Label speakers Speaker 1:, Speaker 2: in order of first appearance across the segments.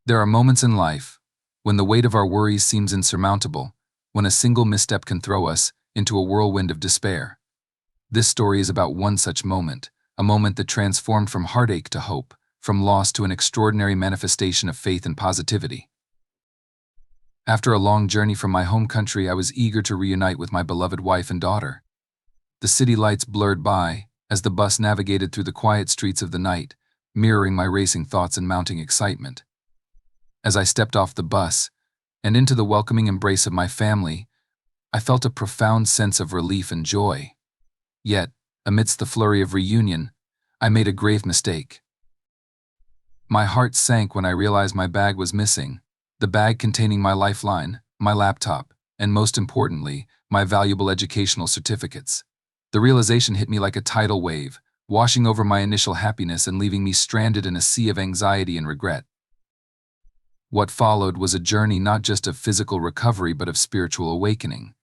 Speaker 1: There are moments in life when the weight of our worries seems insurmountable, when a single misstep can throw us into a whirlwind of despair. This story is about one such moment, a moment that transformed from heartache to hope, from loss to an extraordinary manifestation of faith and positivity. After a long journey from my home country, I was eager to reunite with my beloved wife and daughter. The city lights blurred by as the bus navigated through the quiet streets of the night, mirroring my racing thoughts and mounting excitement. As I stepped off the bus and into the welcoming embrace of my family, I felt a profound sense of relief and joy. Yet, amidst the flurry of reunion, I made a grave mistake. My heart sank when I realized my bag was missing, the bag containing my lifeline, my laptop, and most importantly, my valuable educational certificates. The realization hit me like a tidal wave, washing over my initial happiness and leaving me stranded in a sea of anxiety and regret. What followed was a journey not just of physical recovery but of spiritual awakening.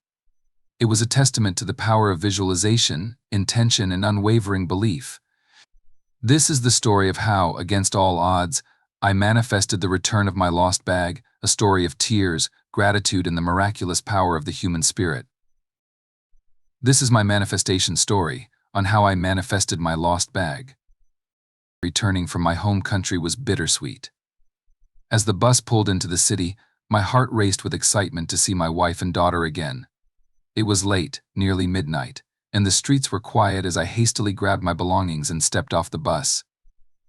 Speaker 1: It was a testament to the power of visualization, intention, and unwavering belief. This is the story of how, against all odds, I manifested the return of my lost bag, a story of tears, gratitude, and the miraculous power of the human spirit. This is my manifestation story on how I manifested my lost bag. Returning from my home country was bittersweet. As the bus pulled into the city, my heart raced with excitement to see my wife and daughter again. It was late, nearly midnight, and the streets were quiet as I hastily grabbed my belongings and stepped off the bus.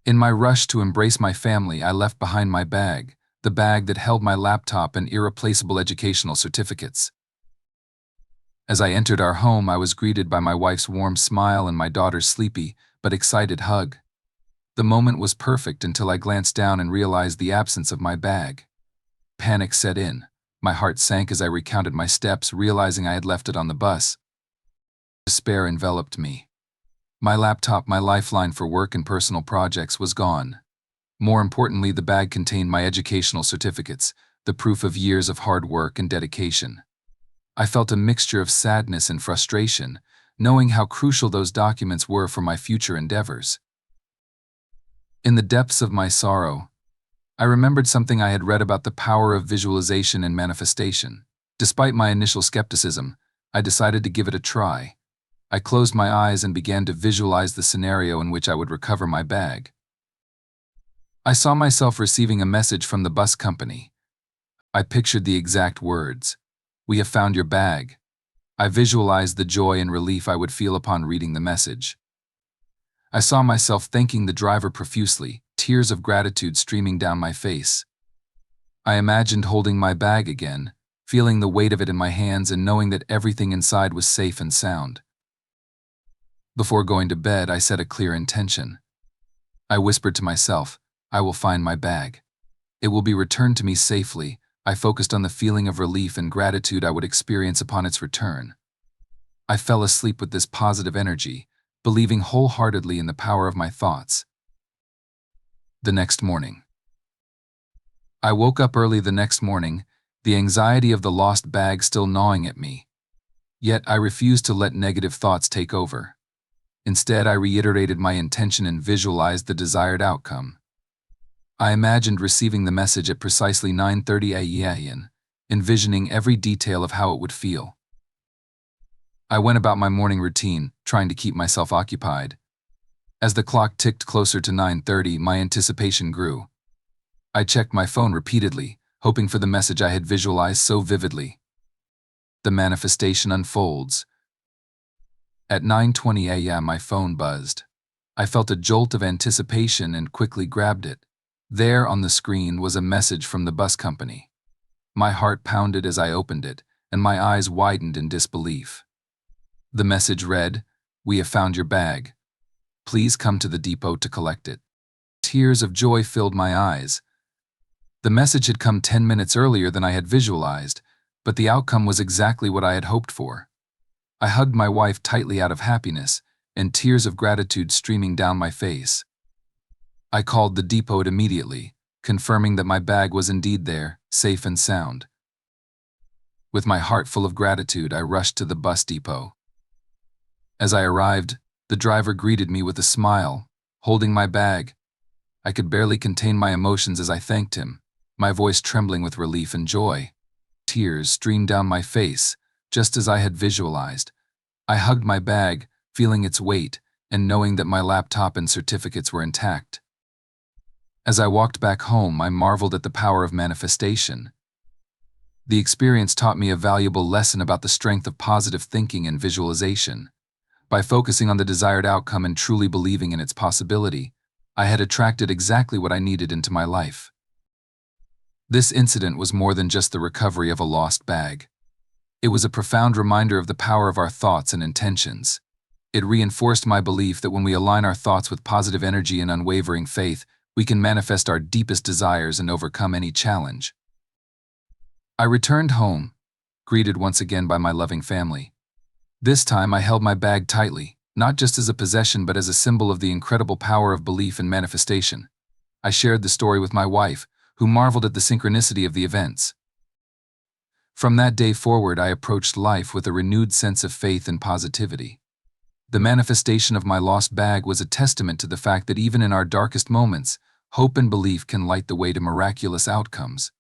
Speaker 1: In my rush to embrace my family, I left behind my bag, the bag that held my laptop and irreplaceable educational certificates. As I entered our home, I was greeted by my wife's warm smile and my daughter's sleepy but excited hug. The moment was perfect until I glanced down and realized the absence of my bag. Panic set in. My heart sank as I recounted my steps, realizing I had left it on the bus. Despair enveloped me. My laptop, my lifeline for work and personal projects, was gone. More importantly, the bag contained my educational certificates, the proof of years of hard work and dedication. I felt a mixture of sadness and frustration, knowing how crucial those documents were for my future endeavors. In the depths of my sorrow, I remembered something I had read about the power of visualization and manifestation. Despite my initial skepticism, I decided to give it a try. I closed my eyes and began to visualize the scenario in which I would recover my bag. I saw myself receiving a message from the bus company. I pictured the exact words, "We have found your bag." I visualized the joy and relief I would feel upon reading the message. I saw myself thanking the driver profusely, tears of gratitude streaming down my face. I imagined holding my bag again, feeling the weight of it in my hands and knowing that everything inside was safe and sound. Before going to bed, I set a clear intention. I whispered to myself, "I will find my bag. It will be returned to me safely." I focused on the feeling of relief and gratitude I would experience upon its return. I fell asleep with this positive energy, believing wholeheartedly in the power of my thoughts. The next morning. I woke up early the next morning, the anxiety of the lost bag still gnawing at me. Yet I refused to let negative thoughts take over. Instead, I reiterated my intention and visualized the desired outcome. I imagined receiving the message at precisely 9:30 a.m., envisioning every detail of how it would feel. I went about my morning routine, trying to keep myself occupied. As the clock ticked closer to 9:30, my anticipation grew. I checked my phone repeatedly, hoping for the message I had visualized so vividly. The manifestation unfolds. At 9:20 a.m., my phone buzzed. I felt a jolt of anticipation and quickly grabbed it. There on the screen was a message from the bus company. My heart pounded as I opened it, and my eyes widened in disbelief. The message read, "We have found your bag. Please come to the depot to collect it." Tears of joy filled my eyes. The message had come 10 minutes earlier than I had visualized, but the outcome was exactly what I had hoped for. I hugged my wife tightly out of happiness, and tears of gratitude streaming down my face. I called the depot immediately, confirming that my bag was indeed there, safe and sound. With my heart full of gratitude, I rushed to the bus depot. As I arrived, the driver greeted me with a smile, holding my bag. I could barely contain my emotions as I thanked him. my voice trembling with relief and joy. Tears streamed down my face, just as I had visualized. I hugged my bag, feeling its weight, and knowing that my laptop and certificates were intact. As I walked back home, I marveled at the power of manifestation. The experience taught me a valuable lesson about the strength of positive thinking and visualization. By focusing on the desired outcome and truly believing in its possibility, I had attracted exactly what I needed into my life. This incident was more than just the recovery of a lost bag. It was a profound reminder of the power of our thoughts and intentions. It reinforced my belief that when we align our thoughts with positive energy and unwavering faith, we can manifest our deepest desires and overcome any challenge. I returned home, greeted once again by my loving family. This time I held my bag tightly, not just as a possession but as a symbol of the incredible power of belief and manifestation. I shared the story with my wife, who marveled at the synchronicity of the events. From that day forward, I approached life with a renewed sense of faith and positivity. The manifestation of my lost bag was a testament to the fact that even in our darkest moments, hope and belief can light the way to miraculous outcomes.